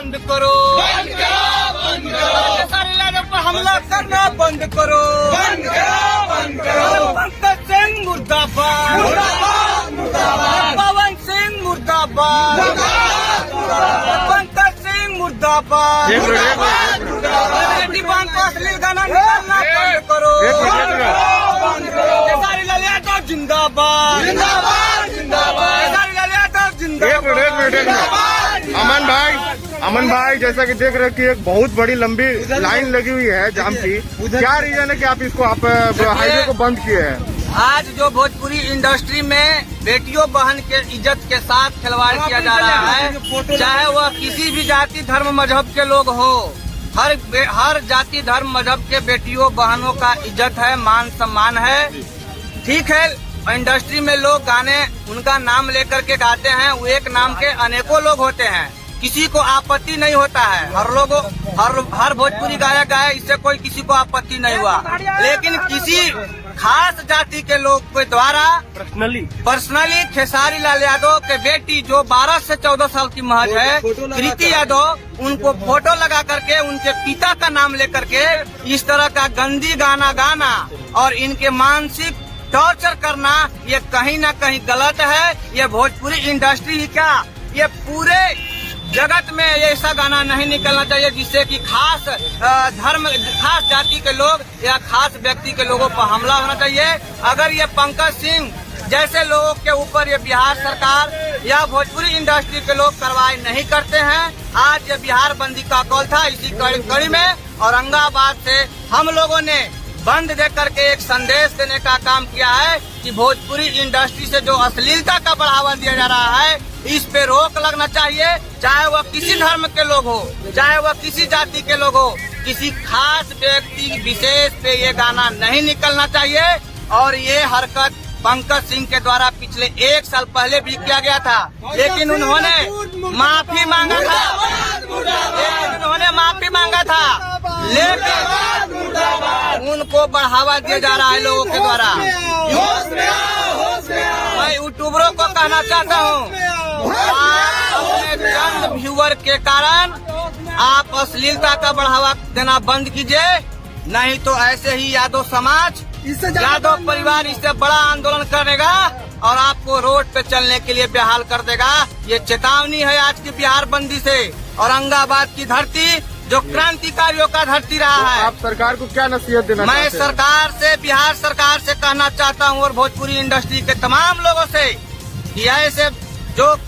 बंद करो, खेसारी लाल पर हमला करना बंद करो, पंकज सिंह मुर्दाबाद, पवन सिंह मुर्दाबाद, पंकज सिंह मुर्दाबाद, बेटी बांध को अश्लील गाना निकालना बंद करो, खेसारी लाल यादव जिंदाबाद, खेसारी लाल यादव जिंदाबाद। अमन भाई जैसा कि देख रहे हैं कि एक बहुत बड़ी लंबी लाइन लगी हुई है जाम की। क्या रीजन है कि आप हाईवे को बंद किए हैं? आज जो भोजपुरी इंडस्ट्री में बेटियों बहन के इज्जत के साथ खिलवाड़ किया जा रहा है, चाहे वह किसी भी जाति धर्म मजहब के लोग हो, हर जाति धर्म मजहब के बेटियों बहनों का इज्जत है, मान सम्मान है। ठीक है, इंडस्ट्री में लोग गाने उनका नाम लेकर के गाते हैं, वो एक नाम के अनेकों लोग होते हैं, किसी को आपत्ति नहीं होता है। हर भोजपुरी गायक गाए, इससे कोई किसी को आपत्ति नहीं हुआ। लेकिन किसी खास जाति के लोग के द्वारा पर्सनली खेसारी लाल यादव के बेटी जो 12 से 14 साल की महज है, कृति यादव, उनको फोटो लगा करके उनके पिता का नाम लेकर के इस तरह का गंदी गाना गाना और इनके मानसिक टॉर्चर करना, ये कहीं न कहीं गलत है। ये भोजपुरी इंडस्ट्री ही क्या, ये पूरे जगत में ऐसा गाना नहीं निकलना चाहिए जिससे कि खास जाति के लोग या खास व्यक्ति के लोगों पर हमला होना चाहिए। अगर ये पंकज सिंह जैसे लोगों के ऊपर ये बिहार सरकार या भोजपुरी इंडस्ट्री के लोग कार्रवाई नहीं करते हैं, आज ये बिहार बंदी का कॉल था। इसी कड़ी में औरंगाबाद से हम लोगों ने बंद दे करके एक संदेश देने का काम किया है कि भोजपुरी इंडस्ट्री से जो अश्लीलता का बढ़ावा दिया जा रहा है, इस पे रोक लगना चाहिए। चाहे वह किसी धर्म के लोग हो, चाहे वह किसी जाति के लोग हो, किसी खास व्यक्ति विशेष पे ये गाना नहीं निकलना चाहिए। और ये हरकत पंकज सिंह के द्वारा पिछले 1 साल पहले भी किया गया था, लेकिन उन्होंने माफी मांगा था, लेकिन उनको बढ़ावा दिया जा रहा है लोगों के द्वारा। मैं यूट्यूबरों को कहना चाहता हूँ, अपने चंद व्यूअर के कारण आप अश्लीलता का बढ़ावा देना बंद कीजिए, नहीं तो ऐसे ही यादव समाज, यादव परिवार इससे बड़ा आंदोलन करेगा और आपको रोड पे चलने के लिए बेहाल कर देगा। ये चेतावनी है आज की बिहार बंदी से। औरंगाबाद की धरती जो क्रांतिकारियों का धरती रहा है। आप सरकार को क्या नसीहत देना मैं चाहते हैं? सरकार से, बिहार सरकार से कहना चाहता हूँ और भोजपुरी इंडस्ट्री के तमाम लोगों से कि ऐसे जो